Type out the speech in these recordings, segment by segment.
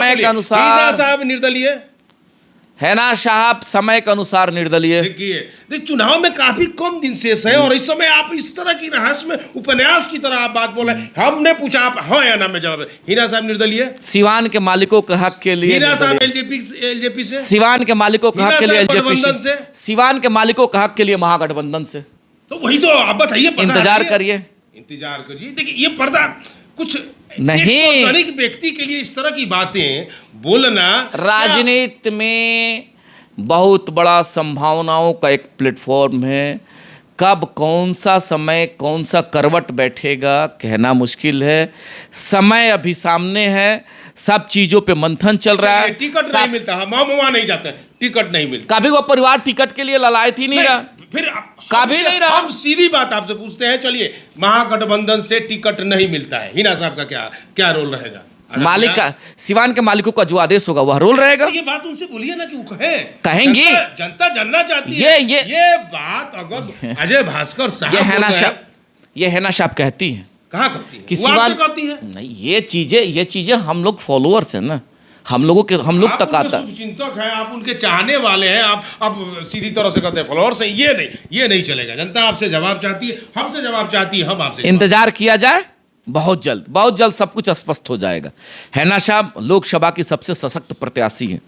समय के अनुसार साहब निर्दलीय है ना साहब, समय के अनुसार निर्दलीय। देखिए चुनाव में काफी कम दिन शेष है और इस समय आप इस तरह की रहस्य में उपन्यास की तरह आप बात बोल रहे हैं। हमने पूछा आप हाँ या ना में जवाब है। हीरा साहब निर्दलीय, सिवान के मालिकों के हक के लिए। हीरा साहब एलजेपी से, सिवान के मालिकों के हक के लिए एलजेपी से, सिवान के मालिकों के हक के लिए महागठबंधन से। तो वही तो आप बताइए, इंतजार करिए, इंतजार करिए। देखिए ये पर्दा कुछ नहीं, व्यक्ति के लिए इस तरह की बातें बोलना राजनीति में बहुत बड़ा संभावनाओं का एक प्लेटफॉर्म है। कब कौन सा समय कौन सा करवट बैठेगा कहना मुश्किल है। समय अभी सामने है, सब चीजों पे मंथन चल रहा है। टिकट नहीं मिलता, हम वहां नहीं जाते, टिकट नहीं मिलता। कभी वो परिवार टिकट के लिए ललायत ही नहीं रहा, फिर कभी नहीं रहा। हम सीधी बात आपसे पूछते हैं, चलिए महागठबंधन से टिकट नहीं मिलता है, हिना साहब का क्या रोल रहेगा? मालिक का, सिवान के मालिकों का जो आदेश होगा वह रोल रहेगा। ये बात उनसे बोलिए ना कि वो कहेंगी, जनता जानना चाहती है। ये बात अगर अजय भास्कर साहब, ये है ना साहब कहती है, कहाँ कहती है कि सिवान कहती है नहीं, ये चीजें हम लोग फॉलोअर्स हैं ना, हम लोग तक आता है। चिंतक हैं आप, उनके चाहने वाले हैं आप सीधी तरह से कहते हैं फॉलोअर्स हैं। ये नहीं चलेगा। जनता आपसे जवाब चाहती है, हमसे जवाब चाहती है, हम आपसे इंतजार किया जाए, बहुत जल्द सब कुछ स्पष्ट हो जाएगा। हैना साहब लोकसभा की सबसे सशक्त प्रत्याशी हैं।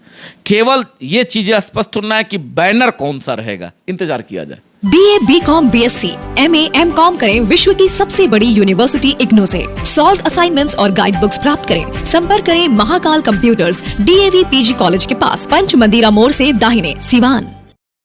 केवल ये चीजें स्पष्ट होना है कि बैनर कौन सा रहेगा, इंतजार किया जाए। BA, BCom, BSc, MA, MCom करें विश्व की सबसे बड़ी यूनिवर्सिटी इग्नू से। सॉल्व असाइनमेंट्स और गाइड बुक्स प्राप्त करें। संपर्क करें Mahakal computers, DAV PG college के पास, पंच मंदिरा मोड़ से दाहिने, सिवान।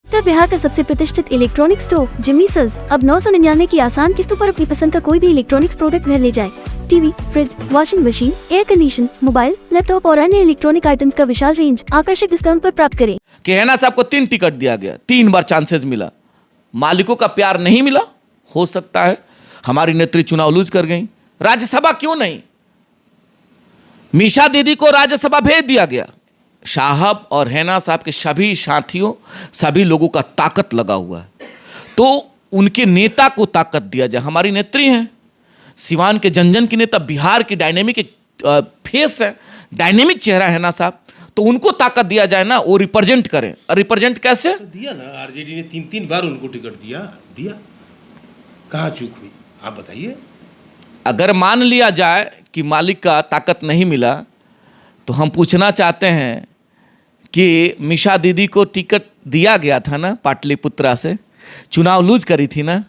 उत्तर बिहार का सबसे प्रतिष्ठित इलेक्ट्रॉनिक स्टोर जिमीसल्स अब 999 की आसान किस्तों पर अपनी पसंद का कोई भी इलेक्ट्रॉनिक्स प्रोडक्ट घर ले जाए। TV, fridge, washing machine, air condition, mobile, laptop और अन्य इलेक्ट्रॉनिक आइटम्स का विशाल रेंज आकर्षक डिस्काउंट पर प्राप्त करें। हैना साहब को 3 टिकट दिया गया, 3 बार चांसेस मिला, मालिकों का प्यार नहीं मिला। हो सकता है हमारी नेत्री चुनाव लूज कर गई। राज्यसभा क्यों नहीं, मीशा दीदी को राज्यसभा भेज दिया गया। साहब और हैना साहब के सभी साथियों, सभी लोगों का ताकत लगा हुआ है, तो उनके नेता को ताकत दिया जाए। हमारी नेत्री हैं, सिवान के जन की नेता, बिहार की डायनेमिक फेस है, डायनेमिक चेहरा है ना साहब, तो उनको ताकत दिया जाए ना, वो रिप्रेजेंट करें। रिप्रेजेंट कैसे दिया ना, आरजेडी ने 3 बार उनको टिकट दिया। कहाँ चूक हुई आप बताइए। अगर मान लिया जाए कि मालिक का ताकत नहीं मिला, तो हम पूछना चाहते हैं कि मीशा दीदी को टिकट दिया गया था ना, पाटलिपुत्रा से चुनाव लूज करी थी ना,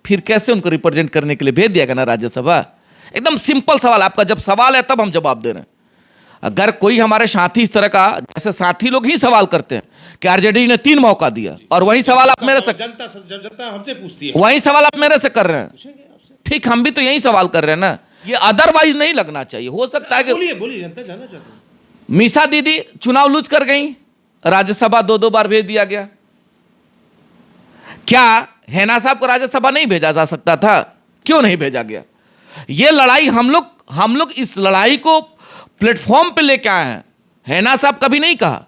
फिर कैसे उनको रिप्रेजेंट करने के लिए भेज दिया गया ना राज्यसभा? एकदम सिंपल सवाल, आपका जब सवाल है तब हम जवाब दे रहे हैं। अगर कोई हमारे साथी इस तरह का, जैसे साथी लोग ही सवाल करते हैं कि आरजेडी ने 3 मौका दिया, और वही सवाल आप मेरे से, जनता हमसे पूछती है, वही सवाल आप मेरे से कर रहे हैं। ठीक, हम भी तो यही सवाल कर रहे हैं ना, ये अदरवाइज नहीं लगना चाहिए। हो सकता है कि बोलिए जनता जानना चाहती है। मीशा दीदी चुनाव लूज कर गई, राज्यसभा 2 बार भेज दिया गया। क्या हैना साहब को राज्यसभा नहीं भेजा जा सकता था? क्यों नहीं भेजा गया? ये लड़ाई हम लोग इस लड़ाई को प्लेटफॉर्म पे लेके आए हैं। हैना साहब कभी नहीं कहा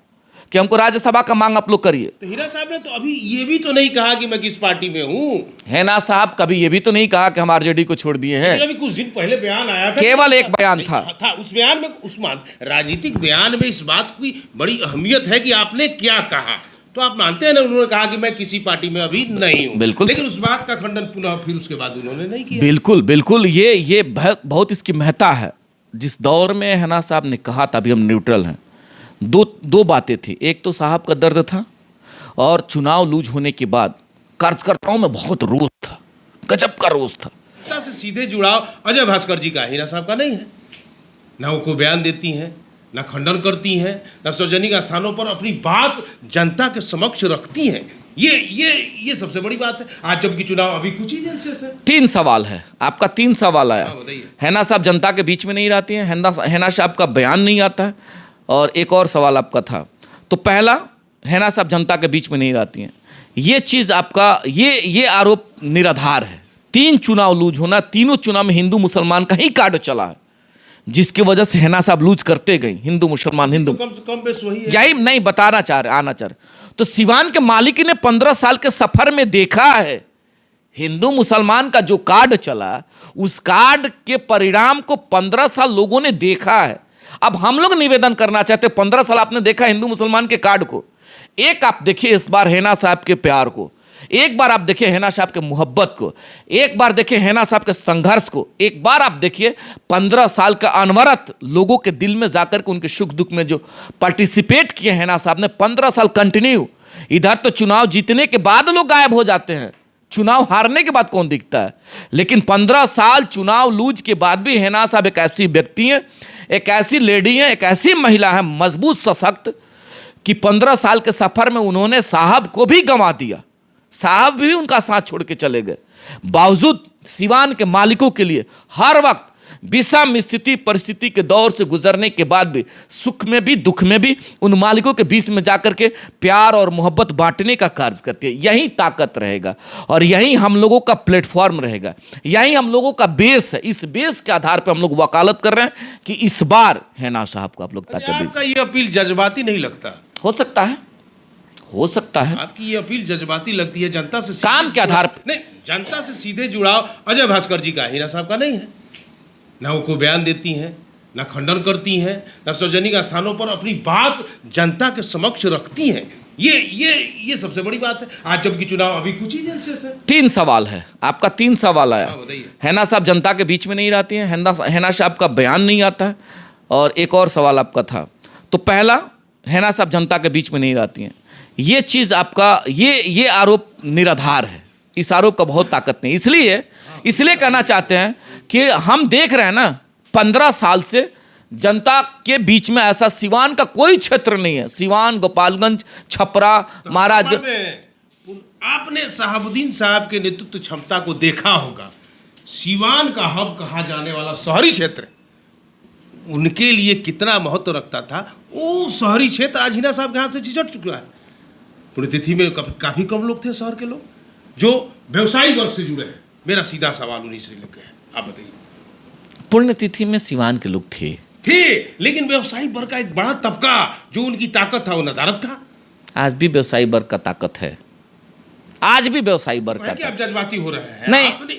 कि हमको राज्यसभा का मांग आप लोग करिए। तो हीरा साहब ने तो अभी ये भी तो नहीं कहा कि मैं किस पार्टी में हूं। हैना साहब कभी ये भी तो नहीं कहा कि हम आरजेडी को छोड़ दिए हैं। अभी कुछ दिन पहले बयान आया था, केवल एक बयान था। उस बयान में, उस्मान राजनीतिक बयान में इस बात की बड़ी अहमियत है कि आपने क्या कहा। तो आप मानते हैं ना, उन्होंने कहा कि मैं किसी पार्टी में अभी नहीं हूं। बिल्कुल, लेकिन उस बात का खंडन पुनः फिर उसके बाद उन्होंने नहीं किया। बिल्कुल, ये बहुत इसकी महत्ता है। जिस दौर में हैना साहब ने कहा था अभी हम न्यूट्रल हैं, दो बातें थी। एक तो साहब का दर्द था, और चुनाव लूज होने के बाद कार्यकर्ताओं में बहुत रोष था, गजब का रोष था। से सीधे जुड़ाव अजय भास्कर जी का हीरा साहब का नहीं है। ना वो कोई बयान देती हैं, ना खंडन करती हैं, ना सार्वजनिक स्थानों पर अपनी बात जनता के समक्ष रखती हैं। ये सबसे बड़ी बात है। आज जबकि चुनाव अभी कुछ ही दिन से 3 सवाल है आपका, 3 सवाल आया। बताइए। हैना साहब जनता के बीच में नहीं रहती हैं, हैना साहब का बयान नहीं आता है, और एक और सवाल आपका था। तो पहला, हैना साहब जनता के बीच में नहीं रहती हैं, ये चीज़ आपका, ये आरोप निराधार है। 3 चुनाव लूज होना, तीनों चुनाव में हिंदू मुसलमान का ही कार्ड चला है, जिसकी वजह से हैना साहब लूज करते गए। हिंदू मुसलमान, तो कम से कम बेस वही है। यही नहीं बताना चाह रहे, आना चाह रहे। तो सिवान के मालिक ने 15 साल के सफर में देखा है, हिंदू मुसलमान का जो कार्ड चला, उस कार्ड के परिणाम को 15 साल लोगों ने देखा है। अब हम लोग निवेदन करना चाहते, 15 साल आपने देखा हिंदू मुसलमान के कार्ड को, एक आप देखिए इस बार हैना साहब के प्यार को, एक बार आप देखिए हैना साहब के मोहब्बत को, एक बार देखिए हैना साहब के संघर्ष को, एक बार आप देखिए 15 साल का अनवरत लोगों के दिल में जाकर के उनके सुख दुख में जो पार्टिसिपेट किए हैना साहब ने 15 साल कंटिन्यू। इधर तो चुनाव जीतने के बाद लोग गायब हो जाते हैं, चुनाव हारने के बाद कौन दिखता है, लेकिन 15 साल चुनाव लूज के बाद भी हैना साहब एक ऐसी व्यक्ति हैं, एक ऐसी लेडी हैं, एक ऐसी महिला है मजबूत सशक्त कि 15 साल के सफर में उन्होंने साहब को भी गंवा दिया, साहब भी उनका साथ छोड़ के चले गए। बावजूद सिवान के मालिकों के लिए हर वक्त विषम स्थिति परिस्थिति के दौर से गुजरने के बाद भी सुख में भी दुख में भी उन मालिकों के बीच में जाकर के प्यार और मोहब्बत बांटने का कार्य करती है। यही ताकत रहेगा और यही हम लोगों का प्लेटफॉर्म रहेगा, यही हम लोगों का बेस है। इस बेस के आधार पर हम लोग वकालत कर रहे हैं कि इस बार हैना साहब को आप लोग ताकत दीजिए। आपका ये अपील जज्बाती नहीं लगता? हो सकता है, हो सकता है आपकी ये अपील जज्बाती लगती है, जनता से काम के आधार पर नहीं, जनता से सीधे जुड़ाव अजय भास्कर जी का हीरा साहब का नहीं है। ना वो कोई बयान देती हैं, ना खंडन करती हैं, ना सार्वजनिक स्थानों पर अपनी बात जनता के समक्ष रखती हैं। ये सबसे बड़ी बात है। आज जबकि चुनाव अभी कुछ ही दिन से 3 सवाल है आपका, 3 सवाल आया। बताइए। हैना साहब जनता के बीच में नहीं रहती हैं, हैना साहब का बयान नहीं आता है, और एक और सवाल आपका था। तो पहला, हैना साहब जनता के बीच में नहीं रहती हैं, ये चीज़ आपका ये आरोप निराधार है, इस आरोप का बहुत ताकत नहीं। इसलिए कहना चाहते हैं कि हम देख रहे हैं ना 15 साल से जनता के बीच में ऐसा सिवान का कोई क्षेत्र नहीं है, सिवान, गोपालगंज, छपरा, महाराजगंज। आपने साहबुद्दीन साहब के नेतृत्व क्षमता को देखा होगा। सिवान का हब कहा जाने वाला शहरी क्षेत्र उनके लिए कितना महत्व रखता था, वो शहरी क्षेत्र आज हीरा साहब के हाथ से झिझक चुका है। पुण्यतिथि में काफी कम लोग थे शहर के लोग जो व्यवसायिक वर्ग से जुड़े हैं। मेरा सीधा सवाल उन्हीं से लेकर है, आप बताइए। पुण्यतिथि में सिवान के लोग थे, लेकिन व्यवसायिक वर्ग का एक बड़ा तबका जो उनकी ताकत था वो नदारद था। आज भी व्यवसायी वर्ग का ताकत है, आज भी व्यवसायी वर्ग का। आप जज्बाती हो रहे हैं? नहीं,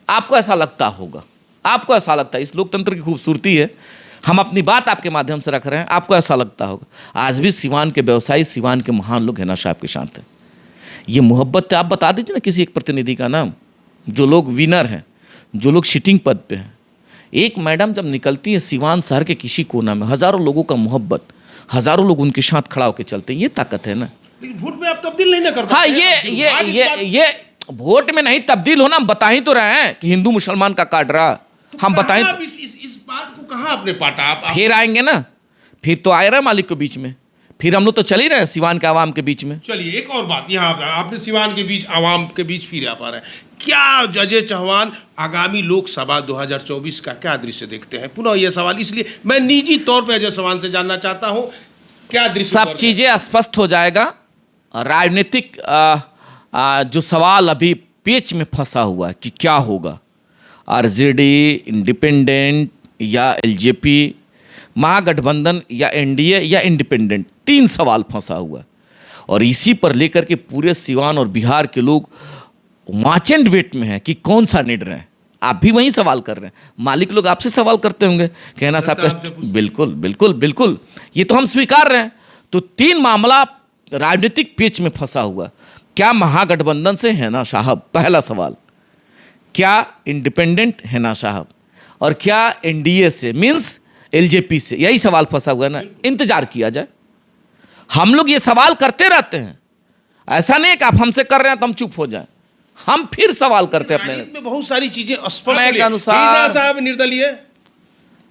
आपको ऐसा लगता होगा, आपको ऐसा लगता है। इस लोकतंत्र की खूबसूरती है, हम अपनी बात आपके माध्यम से रख रहे हैं, आपको ऐसा लगता होगा। आज भी सिवान के व्यवसायी, सिवान के महान लोग हैना साहब के साथ हैं। ये मोहब्बत आप बता दीजिए ना किसी एक प्रतिनिधि का नाम, जो लोग विनर हैं, जो लोग सिटिंग पद पे हैं। एक मैडम जब निकलती है सिवान शहर के किसी कोना में, हजारों लोगों का मोहब्बत, हजारों लोग उनके साथ खड़ा होकर चलते हैं, ये ताकत है ना। लेकिन वोट में आप तब्दील नहीं कर पाते। हाँ, ये वोट में नहीं तब्दील होना, हम बता ही तो रहे हैं कि हिंदू मुसलमान का कार्ड रहा, हम बताएं। इस बात को कहाँ आपने पाटा? आप फिर आएंगे ना, फिर तो आए रहे मालिक के बीच में, फिर हम लोग तो चल ही रहे हैं सिवान के आवाम के बीच में। चलिए एक और बात, यहाँ आपने सिवान के बीच आवाम के बीच फिर आ पा रहे हैं। क्या अजय चौहान आगामी लोकसभा 2024 का क्या दृश्य देखते हैं? पुनः यह सवाल इसलिए मैं निजी तौर पर अजय चौहान से जानना चाहता हूँ, क्या दृश्य? सब चीजें स्पष्ट हो जाएगा। राजनीतिक जो सवाल अभी पेच में फंसा हुआ है कि क्या होगा, आरजेडी, इंडिपेंडेंट या एलजेपी, महागठबंधन या एनडीए या इंडिपेंडेंट, 3 सवाल फंसा हुआ है। और इसी पर लेकर के पूरे सिवान और बिहार के लोग वाच एंड वेट में हैं कि कौन सा निर्णय है। आप भी वही सवाल कर रहे हैं, मालिक लोग आपसे सवाल करते होंगे कि हैना साहब का। बिल्कुल बिल्कुल बिल्कुल, ये तो हम स्वीकार रहे हैं। तो 3 मामला राजनीतिक पेच में फंसा हुआ। क्या महागठबंधन से हैना साहब, पहला सवाल, क्या इंडिपेंडेंट हैना साहब, और क्या एनडीए से मीन्स एलजेपी से, यही सवाल फंसा हुआ है ना। इंतजार किया जाए, हम लोग ये सवाल करते रहते हैं, ऐसा नहीं कि आप हमसे कर रहे हैं तो हम चुप हो जाएं, हम फिर सवाल करते हैं अपने में। बहुत सारी चीजें स्पष्ट के अनुसार हैना साहब निर्दलीय,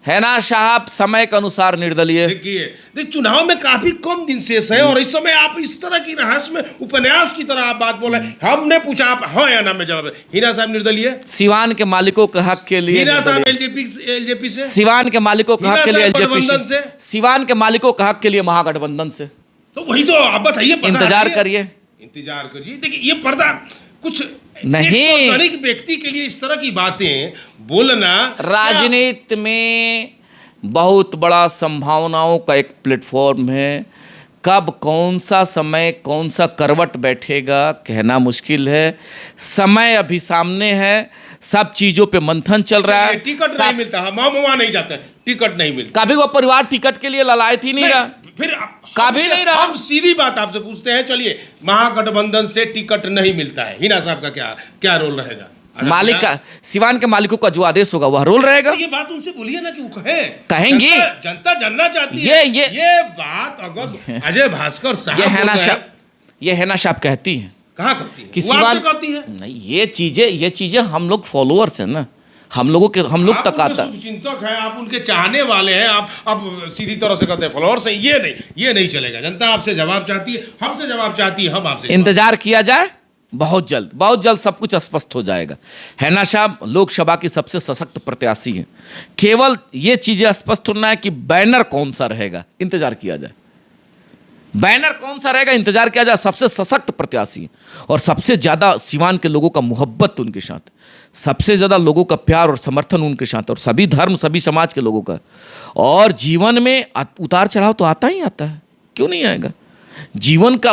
हैना साहब समय के अनुसार निर्दलीय। देखिए चुनाव में काफी कम दिन शेष है और इस समय आप इस तरह की रहस्य में उपन्यास की तरह आप बात बोल रहे हैं। हमने पूछा, आप हाँ या ना में जवाब है। हीरा साहब निर्दलीय, सिवान के मालिकों के हक के लिए। हीरा साहब एलजेपी से, सिवान के मालिकों के हक के लिए एलजेपी से, सिवान के मालिकों के हक के लिए महागठबंधन से। तो वही तो आप बताइए, इंतजार करिए, इंतजार करिए। देखिए ये पर्दा कुछ नहीं, व्यक्ति के लिए इस तरह की बातें बोलना राजनीति में बहुत बड़ा संभावनाओं का एक प्लेटफॉर्म है। कब कौन सा समय, कौन सा करवट बैठेगा कहना मुश्किल है। समय अभी सामने है, सब चीजों पे मंथन चल रहा है। टिकट नहीं मिलता, हम वहां नहीं जाते, टिकट नहीं मिलता। कभी वो परिवार टिकट के लिए ललायत ही नहीं रहा, फिर कभी नहीं रहा। हम सीधी बात आपसे पूछते हैं, चलिए महागठबंधन से टिकट नहीं मिलता है, हिना साहब का क्या रोल रहेगा? मालिक का, सिवान के मालिकों का जो आदेश होगा वह रोल रहेगा। ये बात उनसे बोलिए ना कि वो कहेंगी। जनता जानना चाहती है। ये बात अगर अजय भास्कर साहब, ये है ना साहब कहती हैं, कहाँ कहती है कि वो सिवान कहती है? नहीं, ये चीजें हम लोग फॉलोअर्स हैं ना, हम लोग तक आता है। चिंतक हैं आप, उनके चाहने वाले हैं आप सीधी तरह से कहते हैं फॉलोअर्स हैं। ये नहीं चलेगा। जनता आपसे जवाब चाहती है, हमसे जवाब चाहती है, हम आपसे इंतजार किया जाए, बहुत जल्द सब कुछ स्पष्ट हो जाएगा। हैना साहब लोकसभा की सबसे सशक्त प्रत्याशी हैं। केवल ये चीजें स्पष्ट होना है कि बैनर कौन सा रहेगा, इंतजार किया जाए। बैनर कौन सा रहेगा, इंतजार किया जाए। सबसे सशक्त प्रत्याशी और सबसे ज्यादा सिवान के लोगों का मोहब्बत उनके साथ, सबसे ज्यादा लोगों का प्यार और समर्थन उनके साथ, और सभी धर्म सभी समाज के लोगों का। और जीवन में उतार चढ़ाव तो आता ही आता है, क्यों नहीं आएगा?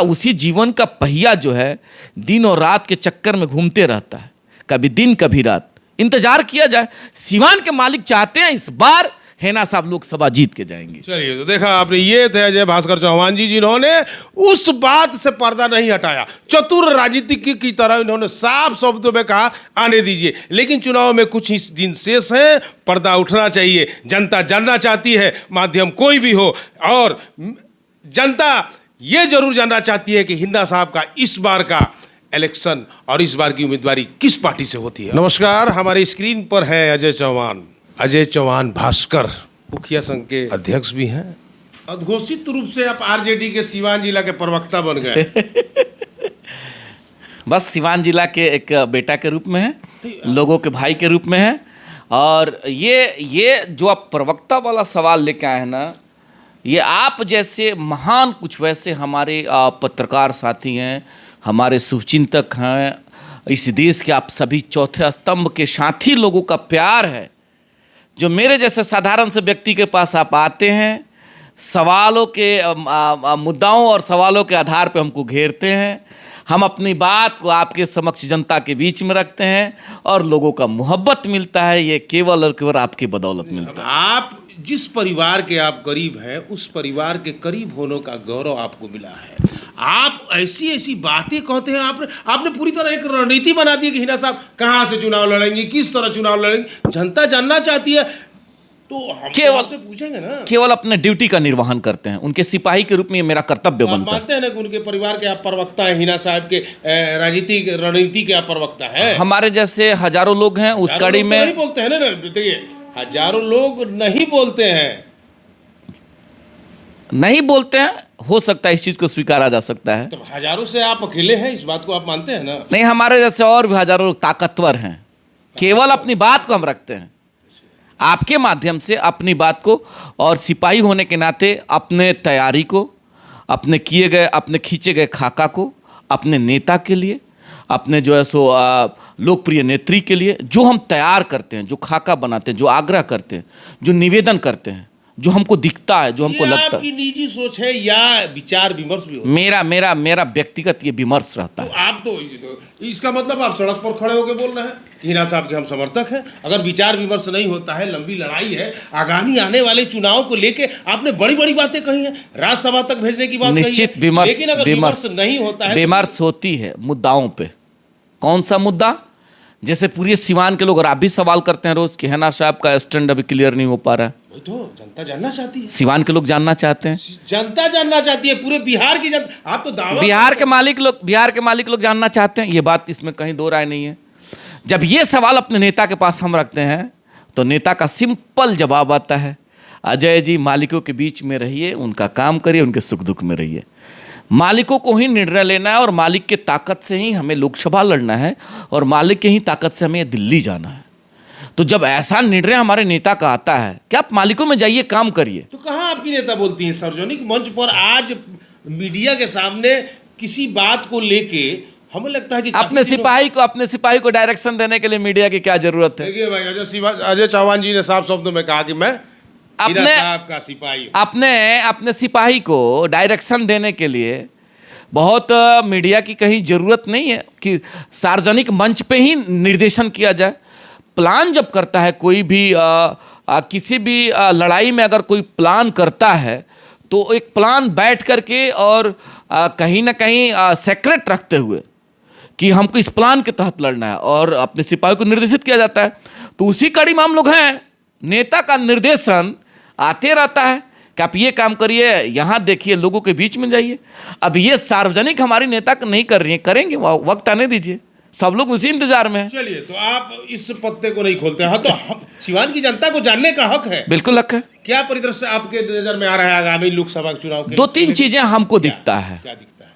उसी जीवन का पहिया जो है दिन और रात के चक्कर में घूमते रहता है, कभी दिन कभी रात। इंतजार किया जाए। सिवान के मालिक चाहते हैं इस बार हैना साहब लोकसभा जीत के जाएंगे। चलिए, तो देखा आपने, ये थे अजय भास्कर चौहान जी, जिन्होंने उस बात से पर्दा नहीं हटाया। चतुर राजनीतिक की तरह इन्होंने साफ शब्दों में कहा आने दीजिए, लेकिन चुनाव में कुछ ही दिन शेष है, पर्दा उठना चाहिए। जनता जानना चाहती है, माध्यम कोई भी हो, और जनता ये जरूर जानना चाहती है कि हिना साहब का इस बार का इलेक्शन और इस बार की उम्मीदवारी किस पार्टी से होती है। नमस्कार, हमारी स्क्रीन पर है अजय चौहान भास्कर, मुखिया संघ के अध्यक्ष भी हैं। अघोषित रूप से आप आरजेडी के सिवान जिला के प्रवक्ता बन गए। बस सिवान जिला के एक बेटा के रूप में है, लोगों के भाई के रूप में है। और ये जो आप प्रवक्ता वाला सवाल लेके आए हैं ना, ये आप जैसे महान कुछ वैसे हमारे पत्रकार साथी हैं, हमारे शुभचिंतक हैं, इस देश के आप सभी चौथे स्तंभ के साथी लोगों का प्यार है, जो मेरे जैसे साधारण से व्यक्ति के पास आप आते हैं, सवालों के मुद्दाओं और सवालों के आधार पे हमको घेरते हैं, हम अपनी बात को आपके समक्ष जनता के बीच में रखते हैं और लोगों का मोहब्बत मिलता है। ये केवल और केवल आपकी बदौलत मिलता है। आप जिस परिवार के आप करीब हैं, उस परिवार के करीब होने का गौरव आपको मिला है। आप ऐसी बातें कहते हैं। आपने पूरी तरह एक रणनीति बना दी कि हिना साहब कहाँ से चुनाव लड़ेंगे, किस तरह चुनाव लड़ेंगे, जनता जानना चाहती है। तो हम आपसे पूछेंगे ना, केवल अपने ड्यूटी का निर्वहन करते हैं, उनके सिपाही के रूप में ये मेरा कर्तव्य बनता है। मानते हैं ना कि उनके परिवार के आप प्रवक्ता हैं, हिना साहब के राजनीतिक रणनीति के आप प्रवक्ता हैं। हमारे जैसे हजारों लोग हैं उस कड़ी में। नहीं बोलते हैं ना, देखिए हजारों लोग नहीं बोलते हैं, नहीं बोलते हैं, हो सकता है इस चीज को स्वीकारा जा सकता है। तो हजारों से आप अकेले हैं, इस बात को आप मानते हैं ना? नहीं, हमारे जैसे और भी हजारों लोग ताकतवर हैं, केवल अपनी बात को हम रखते हैं, आपके माध्यम से अपनी बात को, और सिपाही होने के नाते अपने तैयारी को, अपने खींचे गए खाका को, अपने नेता के लिए, अपने जो है सो लोकप्रिय नेत्री के लिए जो हम तैयार करते हैं, जो खाका बनाते हैं, जो आग्रह करते हैं, जो निवेदन करते हैं, जो हमको दिखता है, जो हमको लगता है। आपकी निजी सोच है या विचार विमर्श भी होता है? मेरा व्यक्तिगत ये विमर्श रहता है। तो आप तो इसका मतलब आप सड़क पर खड़े होकर बोल रहे हैं कि हिना साहब के हम समर्थक हैं। अगर विचार विमर्श नहीं होता है, लंबी लड़ाई है, आगामी आने वाले चुनाव को लेके आपने बड़ी बड़ी बातें कही हैं, राज्यसभा तक भेजने की बात निश्चित विमर्श नहीं होता है, विमर्श होती है मुद्दाओं पे। कौन सा मुद्दा? जैसे पूरे सिवान के लोग, और आप भी सवाल करते हैं रोज कि हैना साहब का स्टैंड अभी क्लियर नहीं हो पा रहा है। तो जनता जानना चाहती है, सिवान के लोग जानना चाहते हैं, जनता जानना चाहती है, पूरे बिहार की जनता। आप तो दावा बिहार के मालिक लोग जानना चाहते हैं, ये बात इसमें कहीं दो राय नहीं है। जब ये सवाल अपने नेता के पास हम रखते हैं तो नेता का सिंपल जवाब आता है, अजय जी मालिकों के बीच में रहिए, उनका काम करिए, उनके सुख दुख में रहिए। मालिकों को ही निर्णय लेना है और मालिक के ताकत से ही हमें लोकसभा लड़ना है और मालिक के ही ताकत से हमें दिल्ली जाना है। तो जब ऐसा निर्णय हमारे नेता का आता है कि आप मालिकों में जाइए, काम करिए, तो कहाँ आपकी नेता बोलती हैं सार्वजनिक मंच पर आज मीडिया के सामने किसी बात को लेके? हमें लगता है कि अपने सिपाही को डायरेक्शन देने के लिए मीडिया की क्या जरूरत है? देखिए भाई, अजय चौहान जी ने साफ शब्दों में कहा कि मैं आपका सिपाही हूं। अपने सिपाही को डायरेक्शन देने के लिए बहुत मीडिया की कहीं जरूरत नहीं है कि सार्वजनिक मंच पे ही निर्देशन किया जाए। प्लान जब करता है कोई भी किसी भी लड़ाई में अगर कोई प्लान करता है तो एक प्लान बैठ करके और कहीं ना कहीं सेक्रेट रखते हुए कि हमको इस प्लान के तहत लड़ना है और अपने सिपाही को निर्देशित किया जाता है। तो उसी कड़ी में हम लोग हैं। नेता का निर्देशन आते रहता है कि आप ये काम करिए, यहाँ देखिए, लोगों के बीच में जाइए। अब ये सार्वजनिक हमारी नेता नहीं कर रही है, करेंगे, वक्त आने दीजिए, सब लोग उसी इंतजार में हैं। चलिए, तो आप इस पत्ते को नहीं खोलते हैं। हाँ, तो सिवान की जनता को जानने का हक है। बिल्कुल हक है। क्या परिदृश्य आपके नजर में आ रहा है आगामी लोकसभा चुनाव के? 2-3 चीजें हमको दिखता है। क्या दिखता है?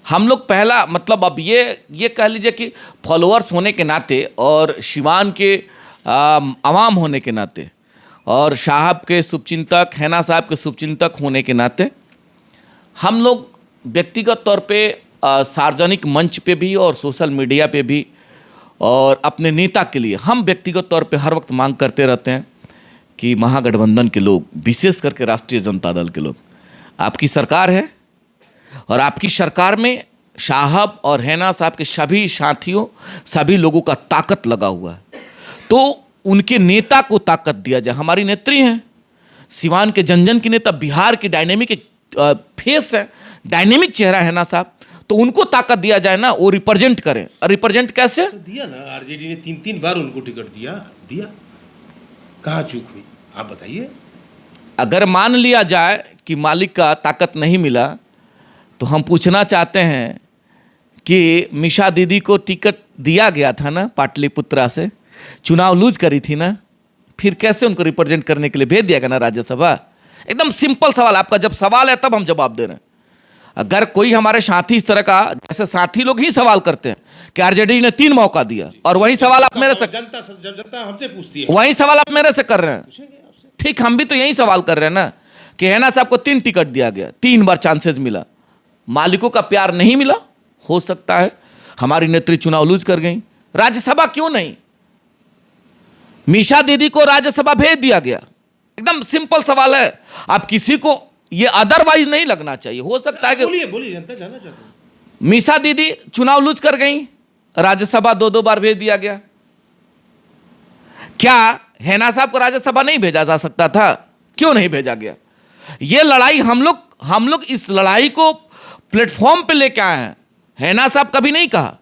हम लोग पहला मतलब अब ये कह लीजिए कि फॉलोअर्स होने के नाते और शिवान के आवाम होने के नाते और साहब के शुभचिंतक, हैना साहब के शुभचिंतक होने के नाते हम लोग व्यक्तिगत तौर पे सार्वजनिक मंच पे भी और सोशल मीडिया पे भी और अपने नेता के लिए हम व्यक्तिगत तौर पे हर वक्त मांग करते रहते हैं कि महागठबंधन के लोग, विशेष करके राष्ट्रीय जनता दल के लोग, आपकी सरकार है और आपकी सरकार में साहब और हैना साहब के सभी साथियों, सभी लोगों का ताकत लगा हुआ है, तो उनके नेता को ताकत दिया जाए। हमारी नेत्री हैं, सिवान के जन की नेता, बिहार की डायनेमिक फेस है, डायनेमिक चेहरा है ना साहब, तो उनको ताकत दिया जाए ना, वो रिप्रेजेंट करें। और रिप्रेजेंट कैसे तो दिया ना, आरजेडी ने 3 बार उनको टिकट दिया। कहाँ चूक हुई, आप बताइए। अगर मान लिया जाए कि मालिक का ताकत नहीं मिला तो हम पूछना चाहते हैं कि मिशा दीदी को टिकट दिया गया था ना पाटलिपुत्रा से, चुनाव लूज करी थी ना, फिर कैसे उनको रिप्रेजेंट करने के लिए भेज दिया गया ना राज्यसभा? एकदम सिंपल सवाल, आपका जब सवाल है तब हम जवाब दे रहे हैं। अगर कोई हमारे साथी इस तरह का, जैसे साथी लोग ही सवाल करते हैं कि आरजेडी ने 3 मौका दिया, और वही सवाल आप मेरे से, जनता हमसे पूछती है, वही सवाल आप मेरे से कर रहे हैं। ठीक, हम भी तो यही सवाल कर रहे हैं ना कि हैना साहब को 3 टिकट दिया गया, 3 बार चांसेस मिला, मालिकों का प्यार नहीं मिला। हो सकता है हमारी नेत्री चुनाव लूज कर गई। राज्यसभा क्यों नहीं? मीशा दीदी को राज्यसभा भेज दिया गया, एकदम सिंपल सवाल है। आप किसी को ये अदरवाइज नहीं लगना चाहिए। हो सकता है कि बोलिए, जनता जानना चाहती है। मीशा दीदी चुनाव लूज कर गई, राज्यसभा 2 बार भेज दिया गया। क्या हैना साहब को राज्यसभा नहीं भेजा जा सकता था? क्यों नहीं भेजा गया? ये लड़ाई हम लोग इस लड़ाई को प्लेटफॉर्म पे लेके आए हैं। हैना साहब कभी नहीं कहा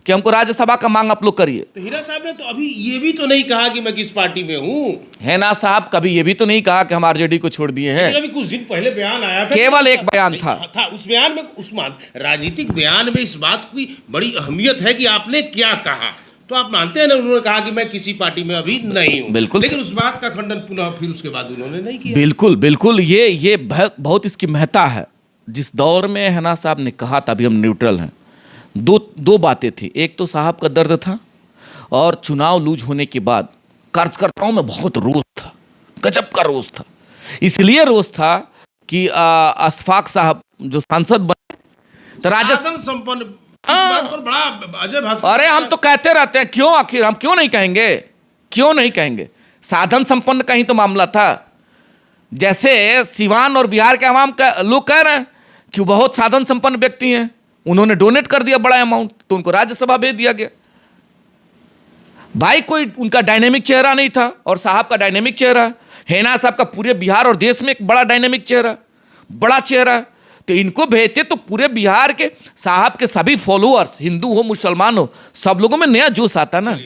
कि हमको राज्यसभा का मांग आप लोग करिए। तो हीरा साहब ने तो अभी ये भी तो नहीं कहा कि मैं किस पार्टी में हूं। हैना साहब कभी ये भी तो नहीं कहा कि हम आरजेडी को छोड़ दिए हैं। अभी कुछ दिन पहले बयान आया था, केवल एक बयान था। उस बयान में, उस्मान, राजनीतिक बयान में इस बात की बड़ी अहमियत है कि आपने क्या कहा। तो आप मानते हैं ना, उन्होंने कहा कि मैं किसी पार्टी में अभी नहीं हूं। बिल्कुल, लेकिन उस बात का खंडन पुनः फिर उसके बाद उन्होंने नहीं किया। बिल्कुल, ये बहुत इसकी महत्ता है। जिस दौर में हैना साहब ने कहा था अभी हम न्यूट्रल हैं, दो बातें थी। एक तो साहब का दर्द था, और चुनाव लूज होने के बाद कार्यकर्ताओं में बहुत रोष था, गजब का रोष था। इसलिए रोष था कि अशफाक साहब जो सांसद बने तो शासन संपन्न, इस बात पर बड़ा अजय भास्कर, अरे हम तो कहते रहते हैं, क्यों आखिर हम क्यों नहीं कहेंगे? साधन संपन्न का ही तो मामला था। जैसे सिवान और बिहार के आवाम का लोग कह रहे हैं कि बहुत साधन संपन्न व्यक्ति हैं, उन्होंने डोनेट कर दिया बड़ा अमाउंट, तो उनको राज्यसभा भेज दिया गया। भाई कोई उनका डायनेमिक चेहरा नहीं था, और साहब का डायनेमिक चेहरा है। हैना साहब का पूरे बिहार और देश में एक बड़ा डायनेमिक चेहरा, बड़ा चेहरा है। तो इनको भेजते तो पूरे बिहार के साहब के सभी फॉलोअर्स, हिंदू हो मुसलमान हो, सब लोगों में नया जोश आता ना।